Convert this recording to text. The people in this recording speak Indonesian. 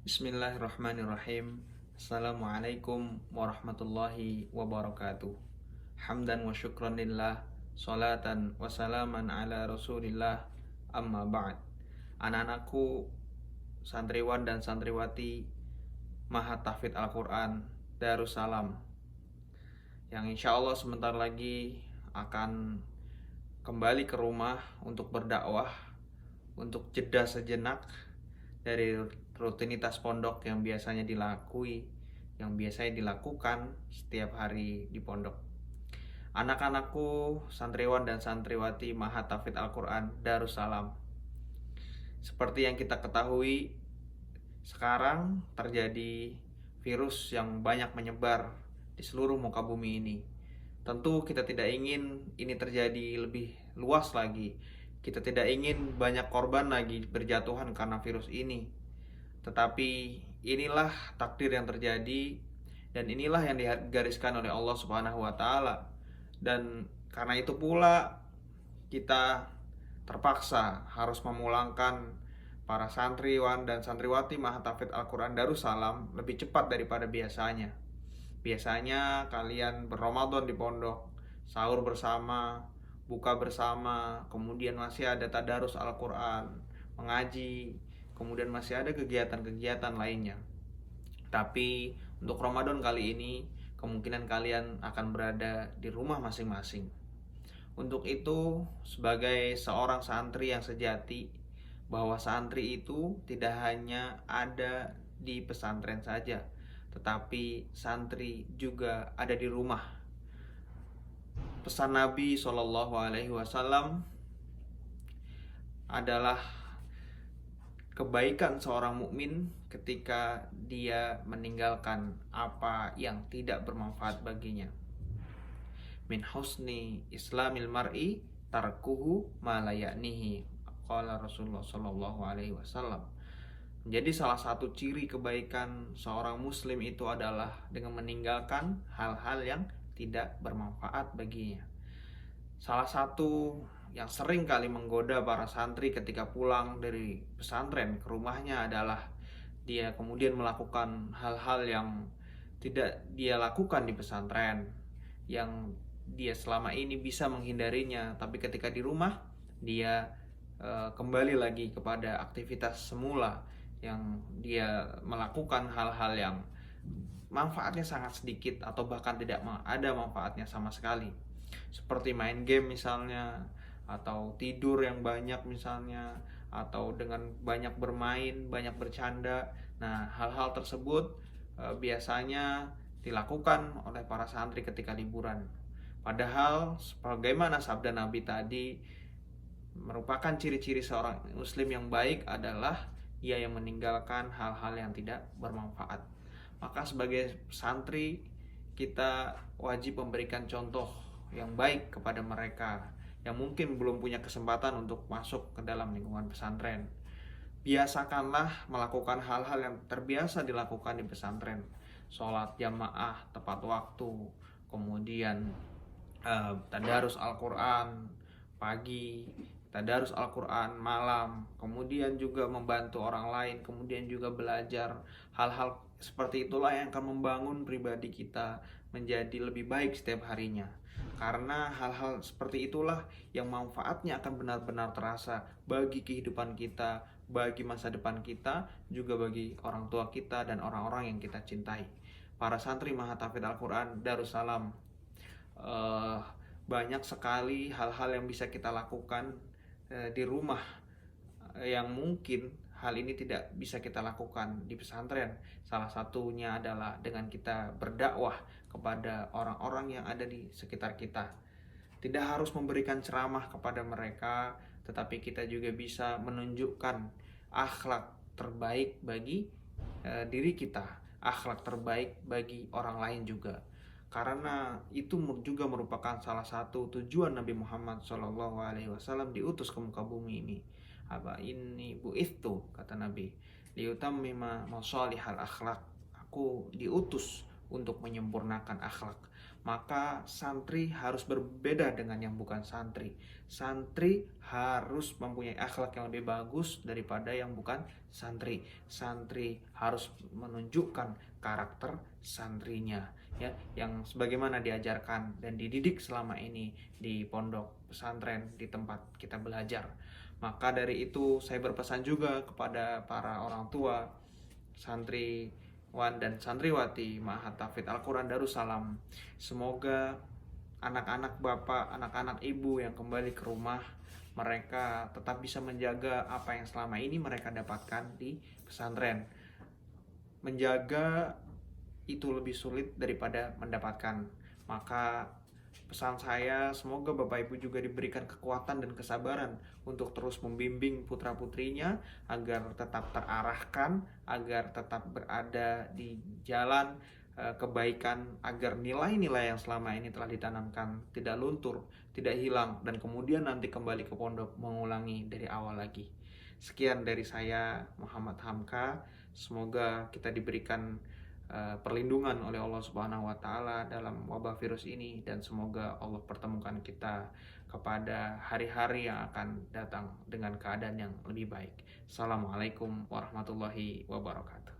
Bismillahirrahmanirrahim. Assalamualaikum warahmatullahi wabarakatuh. Hamdan wa syukran lillah, salatan wa salaman ala rasulillah, amma ba'd. Anak-anakku, santriwan dan santriwati Mahat Tahfidz Al-Quran Darussalam, yang insya Allah sebentar lagi akan kembali ke rumah untuk berdakwah, untuk jeda sejenak dari rutinitas pondok yang biasanya dilakukan setiap hari di pondok. Anak-anakku, santriwan dan santriwati Mahat Tahfidz Al-Quran Darussalam, seperti yang kita ketahui, sekarang terjadi virus yang banyak menyebar di seluruh muka bumi ini. Tentu kita tidak ingin ini terjadi lebih luas lagi. Kita tidak ingin banyak korban lagi berjatuhan karena virus ini. Tetapi inilah takdir yang terjadi, dan inilah yang digariskan oleh Allah Subhanahu wa taala. Dan karena itu pula kita terpaksa harus memulangkan para santriwan dan santriwati Mahat Tahfidz Al-Quran Darussalam lebih cepat daripada biasanya. Biasanya kalian berRamadan di pondok, sahur bersama, buka bersama, kemudian masih ada tadarus Al-Quran, mengaji, kemudian masih ada kegiatan-kegiatan lainnya. Tapi untuk Ramadan kali ini kemungkinan kalian akan berada di rumah masing-masing. Untuk itu, sebagai seorang santri yang sejati, bahwa santri itu tidak hanya ada di pesantren saja, tetapi santri juga ada di rumah. Pesan Nabi SAW adalah kebaikan seorang mukmin ketika dia meninggalkan apa yang tidak bermanfaat baginya. Min husni islamil mar'i tarkuhu ma la ya'nihi, qala Rasulullah sallallahu alaihi wasallam. Jadi salah satu ciri kebaikan seorang muslim itu adalah dengan meninggalkan hal-hal yang tidak bermanfaat baginya. Salah satu yang sering kali menggoda para santri ketika pulang dari pesantren ke rumahnya adalah dia kemudian melakukan hal-hal yang tidak dia lakukan di pesantren, yang dia selama ini bisa menghindarinya, tapi ketika di rumah dia kembali lagi kepada aktivitas semula, yang dia melakukan hal-hal yang manfaatnya sangat sedikit atau bahkan tidak ada manfaatnya sama sekali, seperti main game misalnya, atau tidur yang banyak misalnya, atau dengan banyak bermain, banyak bercanda. Nah, hal-hal tersebut biasanya dilakukan oleh para santri ketika liburan. Padahal sebagaimana sabda Nabi tadi, merupakan ciri-ciri seorang muslim yang baik adalah ia yang meninggalkan hal-hal yang tidak bermanfaat. Maka sebagai santri, kita wajib memberikan contoh yang baik kepada mereka yang mungkin belum punya kesempatan untuk masuk ke dalam lingkungan pesantren. Biasakanlah melakukan hal-hal yang terbiasa dilakukan di pesantren. Sholat jamaah tepat waktu, kemudian tadarus Al-Quran pagi, tadarus Al-Quran malam, kemudian juga membantu orang lain, kemudian juga belajar. Hal-hal seperti itulah yang akan membangun pribadi kita menjadi lebih baik setiap harinya. Karena hal-hal seperti itulah yang manfaatnya akan benar-benar terasa bagi kehidupan kita, bagi masa depan kita, juga bagi orang tua kita dan orang-orang yang kita cintai. Para santri Mahat Tahfidz Al-Quran Darussalam, banyak sekali hal-hal yang bisa kita lakukan di rumah, yang mungkin hal ini tidak bisa kita lakukan di pesantren. Salah satunya adalah dengan kita berdakwah kepada orang-orang yang ada di sekitar kita. Tidak harus memberikan ceramah kepada mereka, tetapi kita juga bisa menunjukkan akhlak terbaik bagi diri kita, akhlak terbaik bagi orang lain juga. Karena itu juga merupakan salah satu tujuan Nabi Muhammad SAW diutus ke muka bumi ini. Apa ini bu'ithu, kata Nabi, liutammima masalihal akhlak. Aku diutus untuk menyempurnakan akhlak. maka santri harus berbeda dengan yang bukan santri. Santri harus mempunyai akhlak yang lebih bagus daripada yang bukan santri. Santri harus menunjukkan karakter santrinya, ya, yang sebagaimana diajarkan dan dididik selama ini di pondok pesantren di tempat kita belajar. Maka dari itu saya berpesan juga kepada para orang tua, santriwan dan santriwati Ma'had Tahfidz Al-Quran Darussalam. Semoga anak-anak bapak, anak-anak ibu yang kembali ke rumah, mereka tetap bisa menjaga apa yang selama ini mereka dapatkan di pesantren. Menjaga itu lebih sulit daripada mendapatkan. Maka pesan saya, semoga Bapak Ibu juga diberikan kekuatan dan kesabaran untuk terus membimbing putra-putrinya agar tetap terarahkan, agar tetap berada di jalan kebaikan, agar nilai-nilai yang selama ini telah ditanamkan tidak luntur, tidak hilang, dan kemudian nanti kembali ke pondok mengulangi dari awal lagi. Sekian dari saya, Muhammad Hamka. Semoga kita diberikan perlindungan oleh Allah Subhanahu wa taala dalam wabah virus ini, dan semoga Allah pertemukan kita kepada hari-hari yang akan datang dengan keadaan yang lebih baik. Assalamualaikum warahmatullahi wabarakatuh.